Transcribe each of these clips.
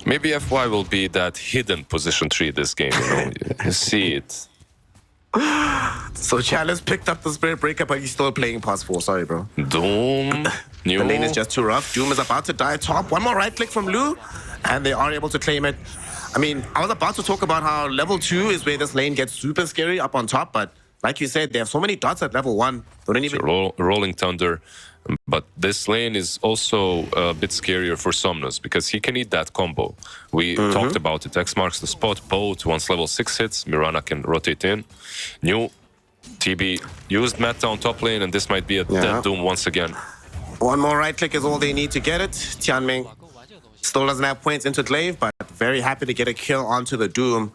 maybe FY will be that hidden position 3 this game, you know. You see it. So Chalice picked up the Spirit Breaker, but he's still playing past 4. Sorry, bro. Doom. The lane is just too rough. Doom is about to die top. One more right click from Lu, and they are able to claim it. I mean, I was about to talk about how level 2 is where this lane gets super scary up on top, but like you said, they have so many dots at level 1. They don't even... Rolling Thunder. But this lane is also a bit scarier for Somnus because he can eat that combo. We talked about it. X marks the spot. Both once level 6 hits, Mirana can rotate in. New TB used meta on top lane, and this might be a dead Doom once again. One more right click is all they need to get it. Tianming still doesn't have points into Glaive, but very happy to get a kill onto the Doom.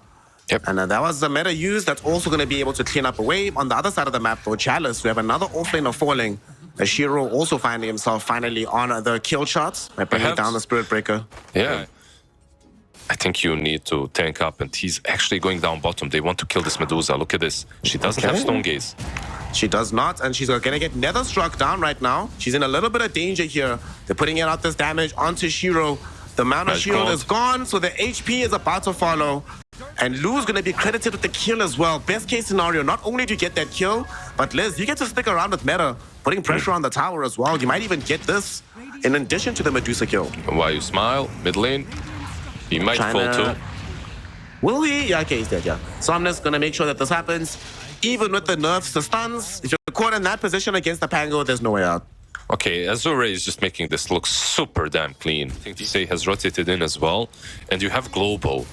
Yep. And that was the meta use that's also going to be able to clean up a wave. On the other side of the map, though, Chalice, we have another offlaner falling. Shiro also finding himself finally on the kill shots by bringing down the Spirit Breaker. Yeah. I think you need to tank up, and he's actually going down bottom. They want to kill this Medusa. Look at this. She doesn't have Stone Gaze. She does not, and she's going to get Nether struck down right now. She's in a little bit of danger here. They're putting out this damage onto Shiro. The mana shield is gone, so the HP is about to follow. And Lu's going to be credited with the kill as well. Best case scenario, not only do you get that kill, but Liz, you get to stick around with meta, putting pressure on the tower as well. You might even get this in addition to the Medusa kill. Why you smile? Mid lane. He might fall too. Will he? Yeah, okay, he's dead, yeah. Somnus going to make sure that this happens. Even with the nerfs to stuns, if you're caught in that position against the Pango, there's no way out. Okay, Azure Ray is just making this look super damn clean. I think DPC has rotated in as well. And you have Global.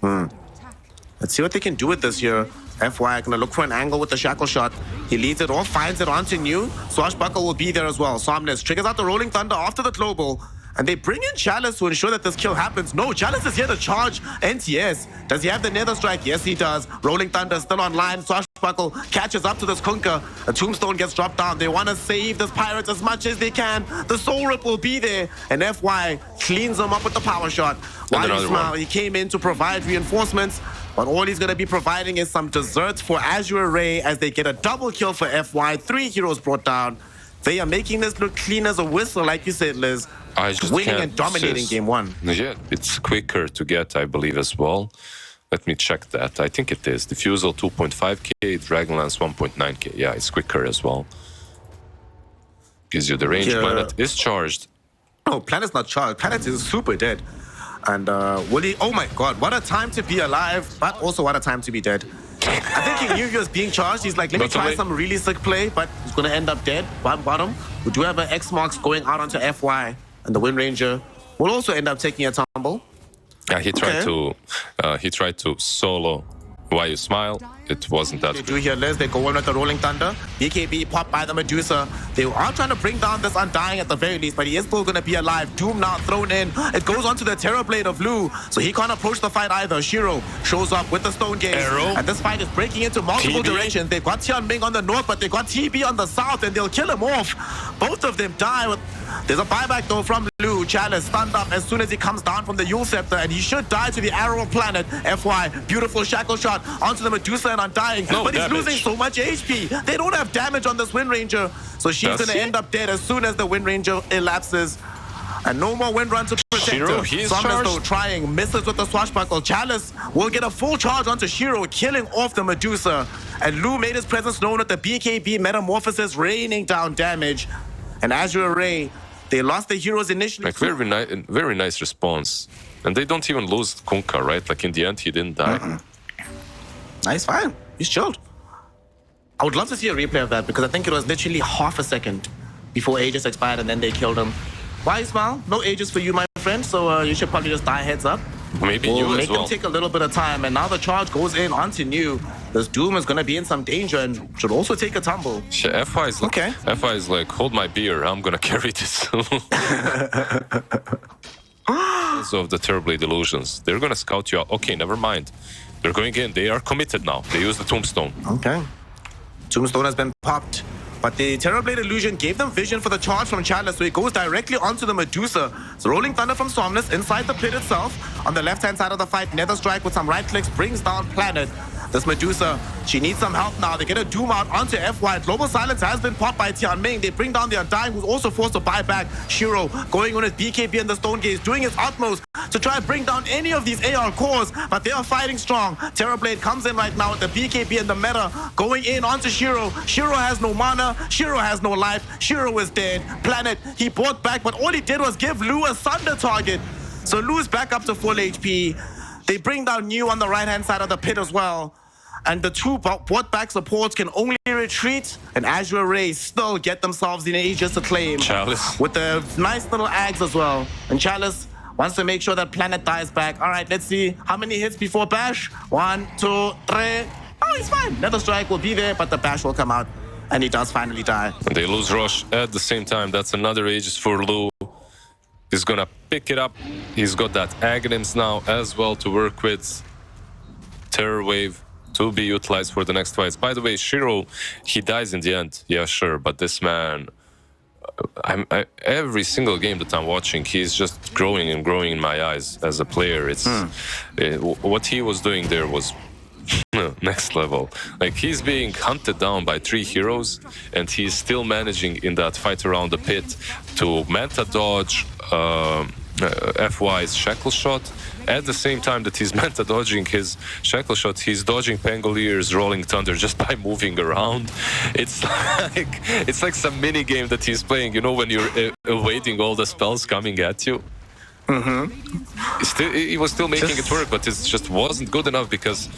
Let's see what they can do with this here. FY gonna look for an angle with the shackle shot. He leads it off, finds it onto New. Swashbuckle will be there as well. Somnus triggers out the Rolling Thunder after the global. And they bring in Chalice to ensure that this kill happens. No, Chalice is here to charge NTS. Does he have the Nether Strike? Yes, he does. Rolling Thunder is still online. Swashbuckle catches up to this Kunkka. A Tombstone gets dropped down. They want to save this Pirates as much as they can. The Soul Rip will be there. And FY cleans them up with the power shot. While you smile, he came in to provide reinforcements. But all he's going to be providing is some desserts for Azure Ray as they get a double kill for FY. 3 heroes brought down. They are making this look clean as a whistle, like you said, Liz. Winning and dominating game 1. Yeah, it's quicker to get, I believe, as well. Let me check that. I think it is. Diffusal 2.5k, Dragonlance 1.9k. Yeah, it's quicker as well. Gives you the range. Planet is charged. Oh, Planet's not charged. Planet is super dead. And will he? Oh my god, what a time to be alive, but also what a time to be dead. I think he knew he was being charged. He's like, let me try some really sick play, but he's going to end up dead. Bottom. We do have an X marks going out onto FY, and the Wind Ranger will also end up taking a tumble. Yeah, he tried to solo Why You Smile. It wasn't that They good. do here, Liz. They go in with the Rolling Thunder. BKB popped by the Medusa. They are trying to bring down this Undying at the very least, but he is still going to be alive. Doom now thrown in. It goes onto the Terror Blade of Lu, so he can't approach the fight either. Shiro shows up with the Stone Gaze. Arrow. And this fight is breaking into multiple directions. They've got Tianming on the north, but they've got TB on the south, and they'll kill him off. Both of them die with... There's a buyback though from Lu. Chalice stunned up as soon as he comes down from the Yule Scepter, and he should die to the Arrow of Planet. FY, beautiful shackle shot onto the Medusa and Undying. But he's losing so much HP. They don't have damage on this Wind Ranger, so she's going to end up dead as soon as the Wind Ranger elapses. And no more Wind Run to protect her. Somnus though trying, misses with the Swashbuckle. Chalice will get a full charge onto Shiro, killing off the Medusa. And Lu made his presence known with the BKB Metamorphosis, raining down damage. And Azure Ray, they lost the heroes initially. Like very nice response. And they don't even lose Kunkka, right? Like in the end, he didn't die. Nice, fine. He's chilled. I would love to see a replay of that because I think it was literally half a second before Aegis expired and then they killed him. Why smile? No Aegis for you, my friend, so you should probably just die heads up. Maybe you we'll as make well. them take a little bit of time, and now the charge goes in onto New. This Doom is going to be in some danger and should also take a tumble. FI is like, FI is like, hold my beer, I'm going to carry this. Of the Terrorblade Illusions. They're going to scout you out. Okay, never mind. They're going in. They are committed now. They use the Tombstone. Okay. Tombstone has been popped. But the Terrorblade Illusion gave them vision for the charge from Chalice, so it goes directly onto the Medusa. So Rolling Thunder from Somnus inside the pit itself. On the left-hand side of the fight, Nether Strike with some right clicks brings down Planet. This Medusa, she needs some help now. They get a Doom out onto FY. Global Silence has been popped by Tianming. They bring down the Undying, who's also forced to buy back. Shiro going on with BKB and the Stone Gaze, doing his utmost to try and bring down any of these AR cores, but they are fighting strong. Terrorblade comes in right now with the BKB and the meta going in onto Shiro. Shiro has no mana. Shiro has no life. Shiro is dead. Planet, he bought back, but all he did was give Lu a Sunder target. So Lu's back up to full HP. They bring down New on the right-hand side of the pit as well. And the two bought back supports can only retreat, and Azure Ray still get themselves in Aegis to claim. Chalice. With the nice little Ags as well. And Chalice wants to make sure that Planet dies back. All right, let's see how many hits before Bash. 1, 2, 3. Oh, he's fine. Nether Strike will be there, but the Bash will come out. And he does finally die. And they lose Rush at the same time. That's another Aegis for Lu. He's gonna pick it up. He's got that Aghanims now as well to work with. Terror Wave to be utilized for the next fights. By the way, Shiro, he dies in the end. Yeah, sure. But this man, every single game that I'm watching, he's just growing and growing in my eyes as a player. It's what he was doing there was next level. Like, he's being hunted down by 3 heroes, and he's still managing in that fight around the pit to manta dodge FY's shackle shot. At the same time that he's manta dodging his shackle shot, he's dodging Pangolier's Rolling Thunder just by moving around. It's like some mini game that he's playing, you know, when you're awaiting all the spells coming at you. He was still making it work, but it just wasn't good enough because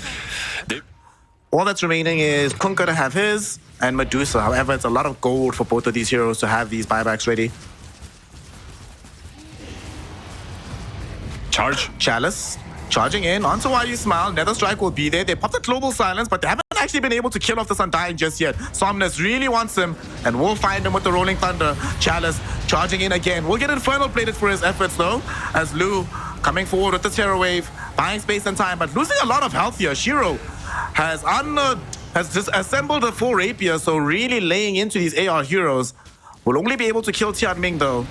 all that's remaining is Kunkka to have his and Medusa. However, it's a lot of gold for both of these heroes to have these buybacks ready. Charge. Chalice charging in onto Why You Smile. Nether Strike will be there. They popped the Global Silence, but they haven't actually been able to kill off this Undying just yet. Somnus really wants him, and we'll find him with the Rolling Thunder. Chalice charging in again. We'll get Infernal Plated for his efforts, though, as Lu coming forward with the Terror Wave, buying space and time, but losing a lot of health here. Shiro has just assembled a full Rapier, so really laying into these AR heroes. Will only be able to kill Tianming, though.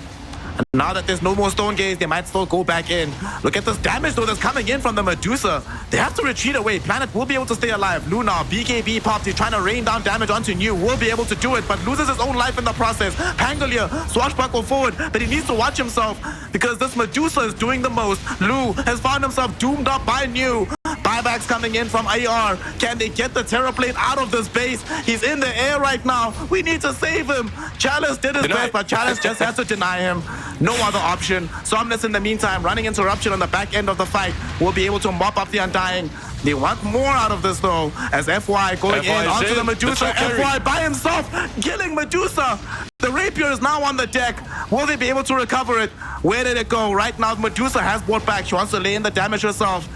And now that there's no more Stone Gaze, they might still go back in. Look at this damage, though, that's coming in from the Medusa. They have to retreat away. Planet will be able to stay alive. Luna, BKB popped. He's trying to rain down damage onto New. Will be able to do it, but loses his own life in the process. Pangolier, swashbuckle forward, but he needs to watch himself because this Medusa is doing the most. Lu has found himself doomed up by New. Buybacks coming in from AR. Can they get the Terrorblade out of this base? He's in the air right now. We need to save him. Chalice did his best, but Chalice just has to deny him. No other option. Somnus in the meantime running interruption on the back end of the fight. Will be able to mop up the Undying. They want more out of this, though, as FY going in onto the Medusa. FY by himself, killing Medusa. The Rapier is now on the deck. Will they be able to recover it? Where did it go? Right now, Medusa has brought back. She wants to lay in the damage herself.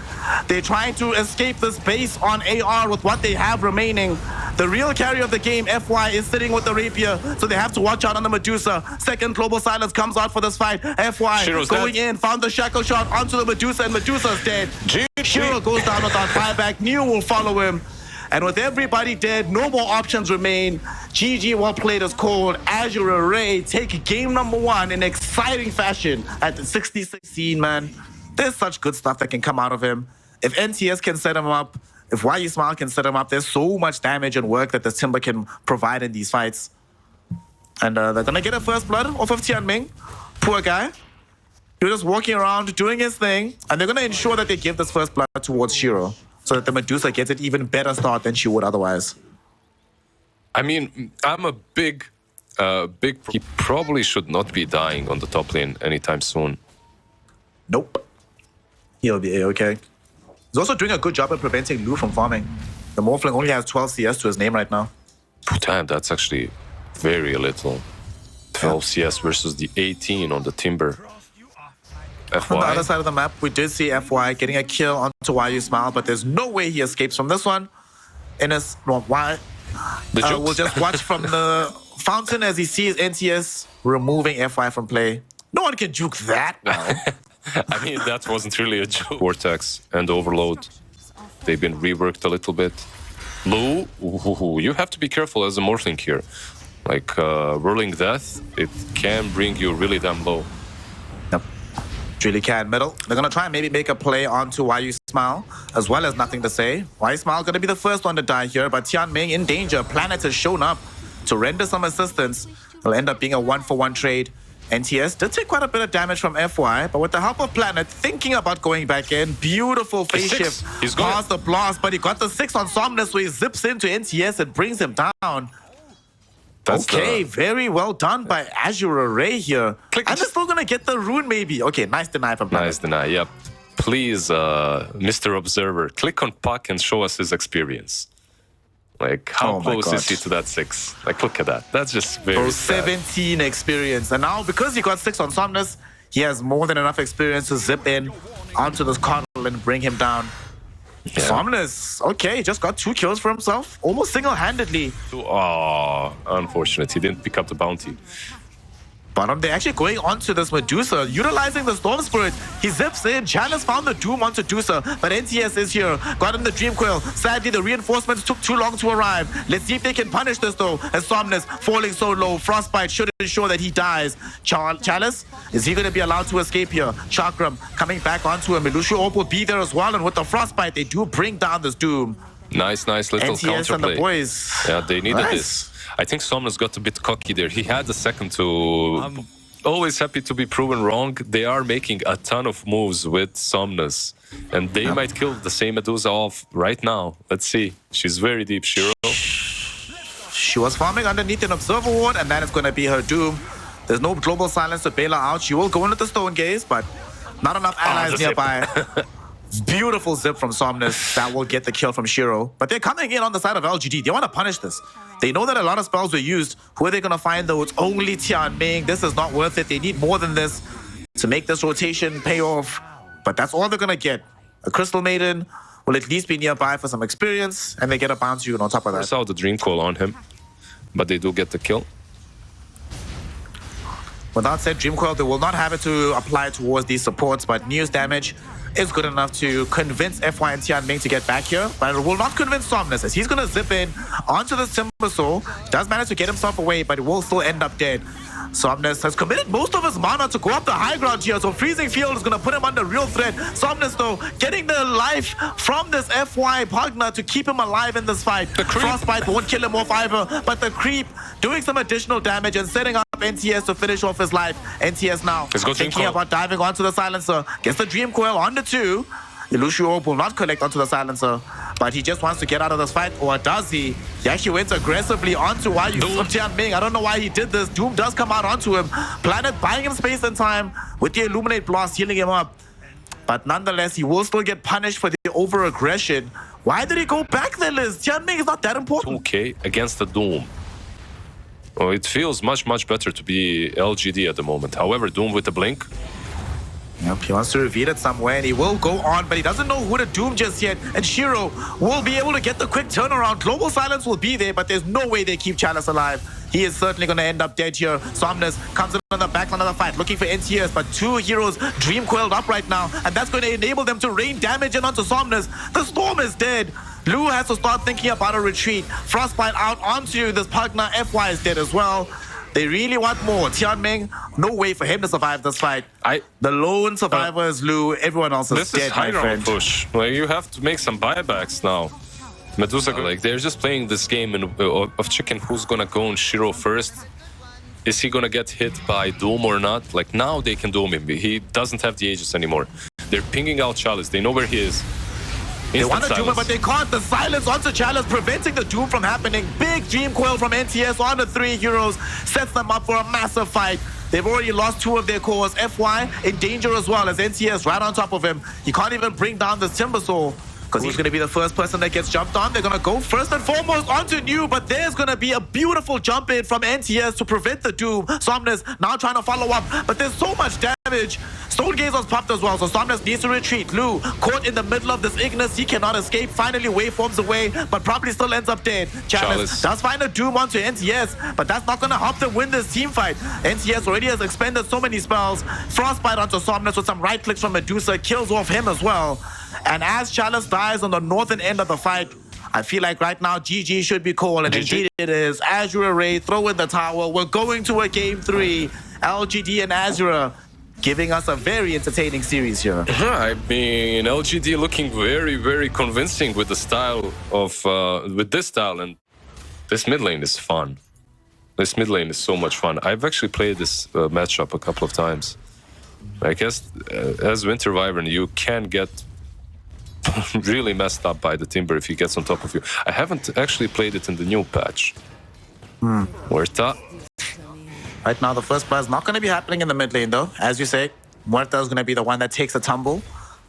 They're trying to escape this base on AR with what they have remaining. The real carry of the game, FY, is sitting with the Rapier, so they have to watch out on the Medusa. Second Global Silence comes out for this fight. FY Shiro's going dead. in, found the shackle shot onto the Medusa, and Medusa's dead. Shiro goes down without buyback. New will follow him. And with everybody dead, no more options remain. GG, well played is called. Azure Ray take game number 1 in exciting fashion at the 66 scene, man. There's such good stuff that can come out of him. If NTS can set him up, if Why You Smile can set him up, there's so much damage and work that the Timber can provide in these fights. And they're gonna get a first blood off of Tianming. Poor guy. He was just walking around doing his thing, and they're gonna ensure that they give this first blood towards Shiro, so that the Medusa gets an even better start than she would otherwise. I mean, I'm a big... He probably should not be dying on the top lane anytime soon. Nope. He'll be A-okay. He's also doing a good job at preventing Lu from farming. The Morphling only has 12 CS to his name right now. Damn, that's actually very little. 12 CS versus the 18 on the Timber. FY. On the other side of the map, we did see FY getting a kill onto Why You Smile, but there's no way he escapes from this one. Innes, why? We'll just watch from the fountain as he sees NTS removing FY from play. No one can juke that now. I mean, that wasn't really a joke. Vortex and Overload, they've been reworked a little bit. Lu, you have to be careful as a Morphling here. Like, Whirling Death, it can bring you really damn low. Yep, really can. Middle, they're gonna try and maybe make a play onto Why You Smile, as well as nothing to say. Wise Smile gonna be the first one to die here, but Tianming in danger. Planet has shown up to render some assistance. It'll end up being a 1-for-1 trade. NTS did take quite a bit of damage from FY, but with the help of Planet, thinking about going back in. Beautiful phase shift past the blast, but he got the 6 on Somnus, so he zips into NTS and brings him down. Okay, very well done by Azure Ray here. And they're still gonna get the rune maybe. Okay, nice deny from Planet. Nice deny, yep. Please, Mr. Observer, click on Puck and show us his experience. Like, how close is he to that 6? Like, look at that. That's just very sad. 17 experience. And now, because he got 6 on Somnus, he has more than enough experience to zip in onto this Cardinal and bring him down. Yeah. Somnus, okay, just got 2 kills for himself, almost single-handedly. Oh, unfortunate. He didn't pick up the bounty. But they're actually going onto this Medusa, utilizing the Storm Spirit. He zips in. Chalice found the Doom onto Medusa, but NTS is here. Got him the Dream Coil. Sadly, the reinforcements took too long to arrive. Let's see if they can punish this, though, as Somnus falling so low. Frostbite should ensure that he dies. Chalice, is he going to be allowed to escape here? Chakram coming back onto him. Melushu Orb will be there as well, and with the Frostbite, they do bring down this Doom. Nice little NTS counterplay. And the boys. Yeah, they needed this. I think Somnus got a bit cocky there. He had the second to... I'm always happy to be proven wrong. They are making a ton of moves with Somnus. And they might kill the same Medusa off right now. Let's see. She's very deep, Shiro. She was farming underneath an Observer Ward, and that is going to be her doom. There's no Global Silence to bail her out. She will go into the Stone Gaze, but not enough allies nearby. Beautiful zip from Somnus. That will get the kill from Shiro. But they're coming in on the side of LGD. They want to punish this. They know that a lot of spells were used. Who are they going to find, though? It's only Tianming. This is not worth it. They need more than this to make this rotation pay off. But that's all they're going to get. A Crystal Maiden will at least be nearby for some experience, and they get a bounty on top of that. I saw the Dream Call on him, but they do get the kill. With that said, Dream Coil, they will not have it to apply towards these supports, but News damage is good enough to convince FY and Tianming to get back here, but it will not convince Somnus, as he's going to zip in onto the Timber Soul. Does manage to get himself away, but he will still end up dead. Somnus has committed most of his mana to go up the high ground here, so Freezing Field is going to put him under real threat. Somnus, though, getting the life from this FY Pugna to keep him alive in this fight. The Frostbite won't kill him off either, but the Creep doing some additional damage and setting up NTS to finish off his life. NTS now thinking about diving onto the Silencer. Gets the Dream Coil on the 2. Illusion Orb will not collect onto the Silencer, but he just wants to get out of this fight, or does he? He actually went aggressively onto Tianming. I don't know why he did this. Doom does come out onto him. Planet buying him space and time with the Illuminate Blast, healing him up. But nonetheless, he will still get punished for the over-aggression. Why did he go back there, Liz? Tianming is not that important. Okay, against the Doom. Oh, it feels much better to be LGD at the moment. However, Doom with the blink. Yep, he wants to reveal it somewhere, and he will go on, but he doesn't know who to doom just yet. And Shiro will be able to get the quick turnaround. Global Silence will be there, but there's no way they keep Chalice alive. He is certainly going to end up dead here. Somnus comes in on the back line of the fight, looking for NTS, but 2 heroes Dream Coiled up right now, and that's going to enable them to rain damage in onto Somnus. The Storm is dead. Lu has to start thinking about a retreat. Frostbite out onto this Pugna. FY is dead as well. They really want more. Tianming, no way for him to survive this fight. The lone survivor is Lu. Everyone else is dead, my friend. This is high push. Like, you have to make some buybacks now. Medusa, like, they're just playing this game of chicken. Who's gonna go on Shiro first? Is he gonna get hit by Doom or not? Like, now they can Doom him. He doesn't have the Aegis anymore. They're pinging out Chalice. They know where he is. They want to Doom him, but they can't. The Silence onto Chalice, preventing the Doom from happening. Big Dream Coil from NTS on the 3 heroes. Sets them up for a massive fight. They've already lost 2 of their cores. FY in danger as well, as NTS right on top of him. He can't even bring down this Timber Soul, because he's going to be the first person that gets jumped on. They're going to go first and foremost onto New, but there's going to be a beautiful jump in from NTS to prevent the Doom. Somnus now trying to follow up, but there's so much damage. Stone Gaze was popped as well, so Somnus needs to retreat. Lu caught in the middle of this Ignis. He cannot escape. Finally waveforms away, but probably still ends up dead. Chalice does find a Doom onto NTS, but that's not going to help them win this team fight. NTS already has expended so many spells. Frostbite onto Somnus with some right clicks from Medusa. Kills off him as well. And as Chalice dies on the northern end of the fight, I feel like right now GG should be called, and indeed it is. Azure Ray, throw in the tower. We're going to a game 3. LGD and Azure giving us a very entertaining series here. I mean, LGD looking very, very convincing with the style of with this style, and this mid lane is fun. This mid lane is so much fun. I've actually played this matchup a couple of times. I guess as Winter Wyvern, you can get really messed up by the Timber if he gets on top of you. I haven't actually played it in the new patch. Muerta. Right now, the first blood is not going to be happening in the mid lane, though. As you say, Muerta is going to be the one that takes a tumble,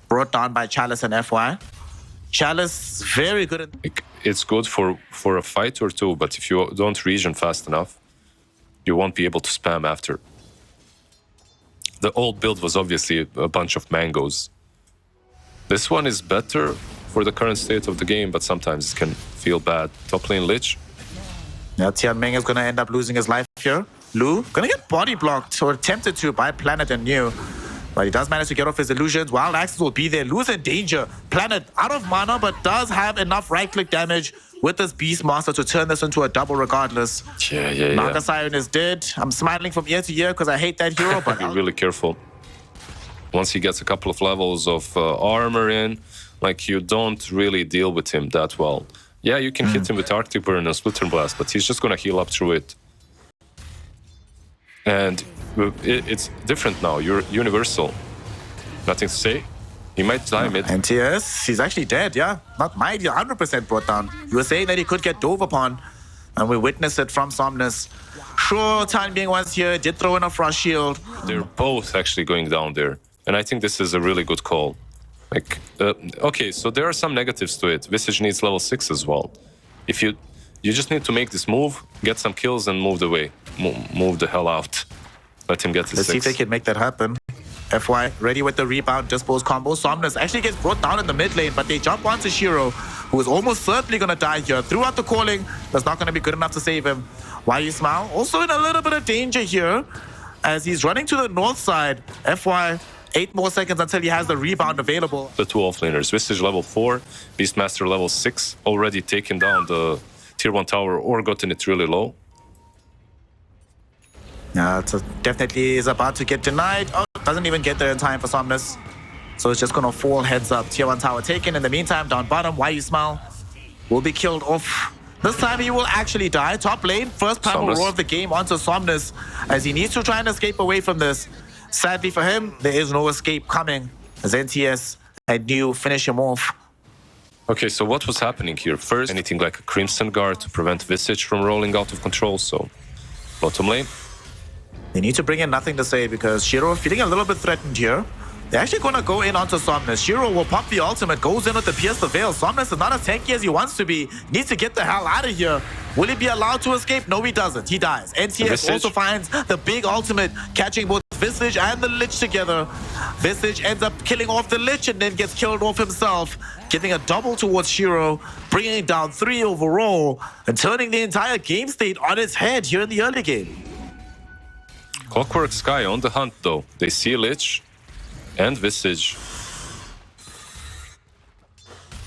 brought down by Chalice and FY. Chalice, very good at... It's good for a fight or two, but if you don't regen fast enough, you won't be able to spam after. The old build was obviously a bunch of mangoes. This one is better for the current state of the game, but sometimes it can feel bad. Top lane Lich. Yeah, Tianming is going to end up losing his life here. Lu going to get body blocked, or attempted to, by Planet and New. But he does manage to get off his illusions. Wild Axes will be there. Lu's in danger. Planet out of mana, but does have enough right-click damage with this Beastmaster to turn this into a double regardless. Yeah. Naka Siren is dead. I'm smiling from ear to ear because I hate that hero, but... Be really careful. Once he gets a couple of levels of armor in, like, you don't really deal with him that well. Yeah, you can hit him with Arctic Burn and Splitter Blast, but he's just going to heal up through it. And it's different now. You're universal. Nothing to say. He might die mid. NTS, he's actually dead, yeah. Not might, 100% brought down. You were saying that he could get dove upon, and we witnessed it from Somnus. Sure, Time Being was here, did throw in a Frost Shield. They're both actually going down there. And I think this is a really good call. Like, okay, so there are some negatives to it. Visage needs level 6 as well. If you just need to make this move, get some kills, and move the way. Move the hell out. Let him get his 6. Let's see if they can make that happen. FY ready with the rebound, dispose combo. Somnus actually gets brought down in the mid lane, but they jump onto Shiro, who is almost certainly going to die here. Threw out the calling. That's not going to be good enough to save him. Why you smile? Also in a little bit of danger here, as he's running to the north side. FY, 8 more seconds until he has the rebound available. The two offlaners, Visage level 4, Beastmaster level 6, already taken down the tier 1 tower or gotten it really low. Yeah, it definitely is about to get denied. Oh, doesn't even get there in time for Somnus. So it's just going to fall heads up. Tier 1 tower taken. In the meantime, down bottom, Why You Smile will be killed off. This time he will actually die. Top lane, first primal roar of the game onto Somnus, as he needs to try and escape away from this. Sadly for him, there is no escape coming, as NTS and New finish him off. Okay, so what was happening here? First, anything like a Crimson Guard to prevent Visage from rolling out of control, so bottom lane. They need to bring in Nothing to Say because Shiro feeling a little bit threatened here. They're actually going to go in onto Somnus. Shiro will pop the ultimate, goes in with the Pierce the Veil. Somnus is not as tanky as he wants to be. Needs to get the hell out of here. Will he be allowed to escape? No, he doesn't. He dies. NTS Visage also finds the big ultimate, catching both Visage and the Lich together. Visage ends up killing off the Lich and then gets killed off himself, giving a double towards Shiro, bringing down 3 overall, and turning the entire game state on its head here in the early game. Clockwork Sky on the hunt, though. They see Lich and Visage.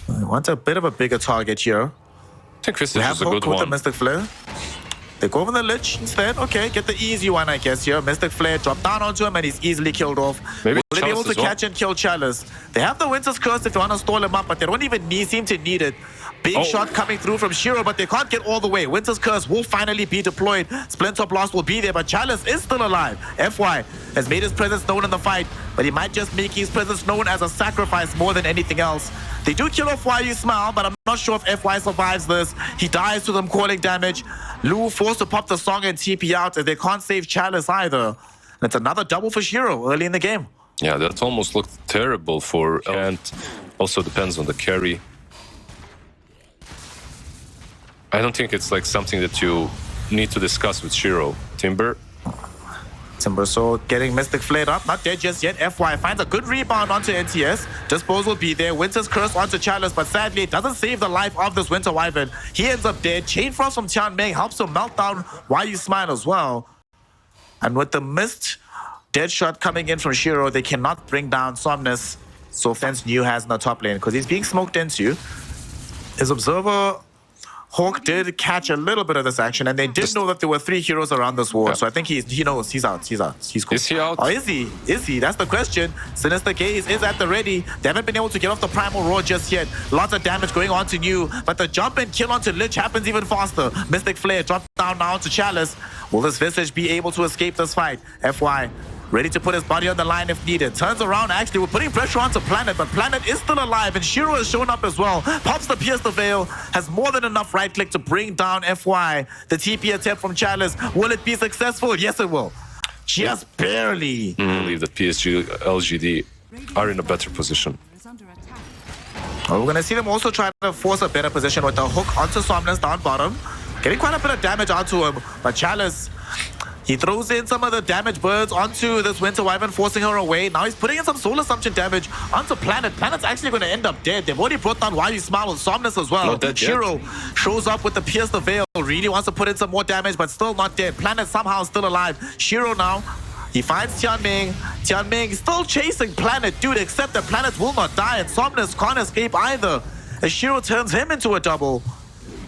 I want a bit of a bigger target here. I think Visage is a good with the one. Mystic Flare. They go for the Lich instead. Okay, get the easy one, I guess, here. Mystic Flare, drop down onto him, and he's easily killed off. Maybe Will they be able Chalice to as well? catch and kill Chalice? They have the Winter's Curse if they want to stall him up, but they don't even seem to need it. Big shot coming through from Shiro, but they can't get all the way. Winter's Curse will finally be deployed. Splinter Blast will be there, but Chalice is still alive. FY has made his presence known in the fight, but he might just make his presence known as a sacrifice more than anything else. They do kill off Why You Smile, but I'm not sure if FY survives this. He dies to them calling damage. Lu forced to pop the song and TP out, as they can't save Chalice either. And it's another double for Shiro early in the game. Yeah, that almost looked terrible for... And also depends on the carry. I don't think it's like something that you need to discuss with Shiro. Timber. So getting Mystic flared up, not dead just yet. FY finds a good rebound onto NTS. Disposal will be there. Winter's Curse onto Chalice, but sadly it doesn't save the life of this Winter Wyvern. He ends up dead. Chain Frost from Tianming helps him melt down Why You Smile as well. And with the missed dead shot coming in from Shiro, they cannot bring down Somnus. So Fence New has in the top lane because he's being smoked into. His Observer Hawk did catch a little bit of this action, and they did know that there were 3 heroes around this ward. So I think he knows. He's out. He's cool. Is he out? Oh, is he? Is he? That's the question. Sinister Gaze is at the ready. They haven't been able to get off the Primal Roar just yet. Lots of damage going on to New, but the jump and kill onto Lich happens even faster. Mystic Flare drops down now to Chalice. Will this Visage be able to escape this fight? FY ready to put his body on the line if needed. Turns around, actually, we're putting pressure onto Planet, but Planet is still alive, and Shiro has shown up as well. Pops the Pierce the Veil, has more than enough right click to bring down FY. The TP attempt from Chalice, will it be successful? Yes, it will. Just barely. I believe that PSG.LGD are in a better position. Well, we're going to see them also try to force a better position with the hook onto Somnus down bottom. Getting quite a bit of damage onto him, but Chalice, he throws in some of the damage birds onto this Winter Wyvern, forcing her away. Now he's putting in some Soul Assumption damage onto Planet. Planet's actually going to end up dead. They've already brought down Why You Smile with Somnus as well. Shiro shows up with the Pierce the Veil. Really wants to put in some more damage, but still not dead. Planet somehow still alive. Shiro now, he finds Tianming. Tianming still chasing Planet, dude, except that Planet will not die, and Somnus can't escape either, as Shiro turns him into a double.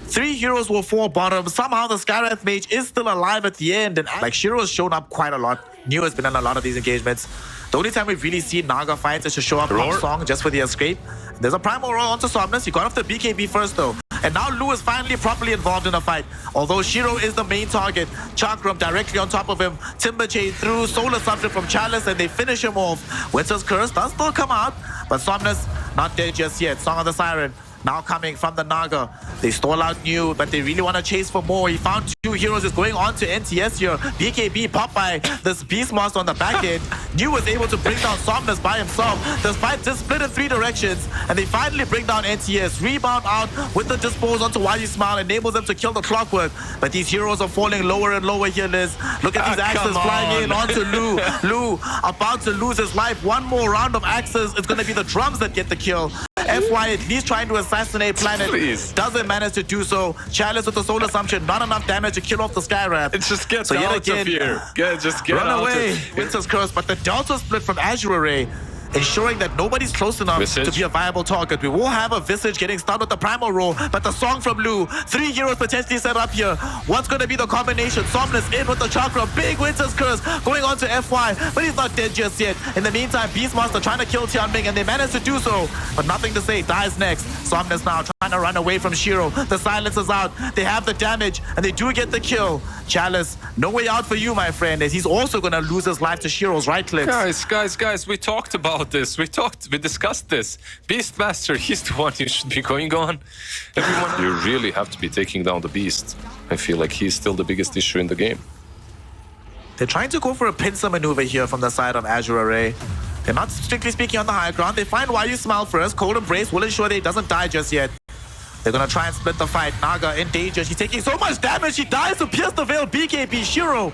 3 heroes will fall bottom. Somehow the Skywrath Mage is still alive at the end, and like Shiro has shown up quite a lot. New has been in a lot of these engagements. The only time we've really seen Naga fights is to show up on Song just for the escape. There's a Primal Roar onto Somnus. He got off the BKB first though. And now Lu is finally properly involved in a fight. Although Shiro is the main target, Chakram directly on top of him. Timber Chain through, Soul Assumption from Chalice, and they finish him off. Winter's Curse does still come out, but Somnus not dead just yet. Song of the Siren now coming from the Naga. They stall out New, but they really want to chase for more. He found 2 heroes. Is going on to NTS here. BKB popped by this Beastmaster on the back end. New was able to bring down Somnus by himself. This fight just split in 3 directions, and they finally bring down NTS. Rebound out with the dispose onto Why You Smile, enables them to kill the Clockwork. But these heroes are falling lower and lower here, Liz. Look at these axes flying in onto Lu. Lu about to lose his life. One more round of axes. It's going to be the drums that get the kill. FY at least trying to assassinate Planet. Doesn't manage to do so. Chalice with the Soul Assumption. Not enough damage to kill off the Skywrath. It's just get out of here. Just get run out away. Winter's Curse. But the Delta split from Azure Ray, ensuring that nobody's close enough to be a viable target. We will have a Visage getting stunned with the Primal Roar, but the song from Lu. 3 heroes potentially set up here. What's going to be the combination? Somnus in with the Chakra. Big Winter's Curse going on to FY, but he's not dead just yet. In the meantime, Beastmaster trying to kill Tianming, and they manage to do so, but nothing to say. Dies next. Somnus now trying to run away from Shiro. The silence is out. They have the damage, and they do get the kill. Chalice, no way out for you, my friend, as he's also going to lose his life to Shiro's right clicks. Guys, we talked about this. We discussed this. Beastmaster, he's the one you should be going on. Everyone, you really have to be taking down the Beast. I feel like he's still the biggest issue in the game. They're trying to go for a pincer maneuver here from the side of Azure Ray. They're not strictly speaking on the high ground. They find Why You Smile first. Cold Embrace will ensure that he doesn't die just yet. They're going to try and split the fight. Naga in danger. She's taking so much damage. She dies to Pierce the Veil. BKB. Shiro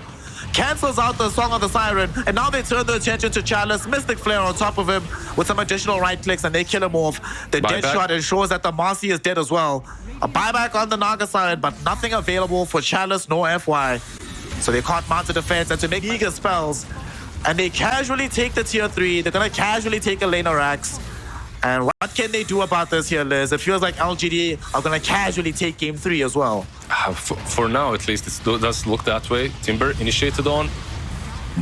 cancels out the Song of the Siren, and now they turn their attention to Chalice. Mystic Flare on top of him with some additional right clicks, and they kill him off. The dead shot ensures that the Marcy is dead as well. A buyback on the Naga side, but nothing available for Chalice nor FY. So they can't mount a defense, and to make eager spells, and they casually take the tier 3. They're going to casually take a Laner Axe. And what can they do about this here, Liz? It feels like LGD are going to casually take game 3 as well. For now, at least, it does look that way. Timber initiated on.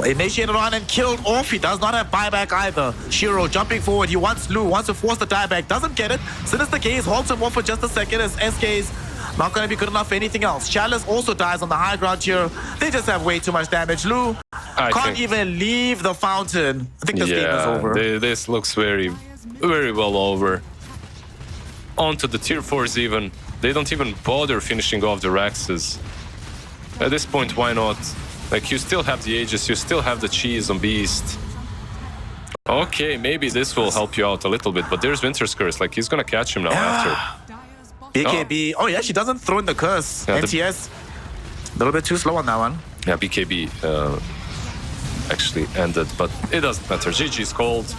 Initiated on and killed off. He does not have buyback either. Shiro jumping forward. He wants Lu, wants to force the dieback. Doesn't get it. Sinister Gaze holds him off for just a second as SK's not going to be good enough for anything else. Chalice also dies on the high ground here. They just have way too much damage. Lu can't even leave the fountain. I think this game is over. This looks very well over. On to the tier 4s even. They don't even bother finishing off the Raxes. At this point, why not? Like, you still have the Aegis, you still have the cheese on Beast. Okay, maybe this will help you out a little bit, but there's Winter's Curse. Like, he's gonna catch him now after. BKB. Oh yeah, she doesn't throw in the curse. Yeah, NTS. A little bit too slow on that one. Yeah, BKB actually ended, but it doesn't matter. GG's called.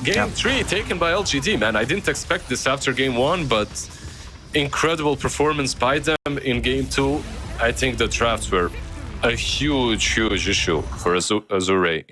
Game 3 taken by LGD, man. I didn't expect this after game 1, but incredible performance by them in game 2. I think the drafts were a huge issue for Azure Ray.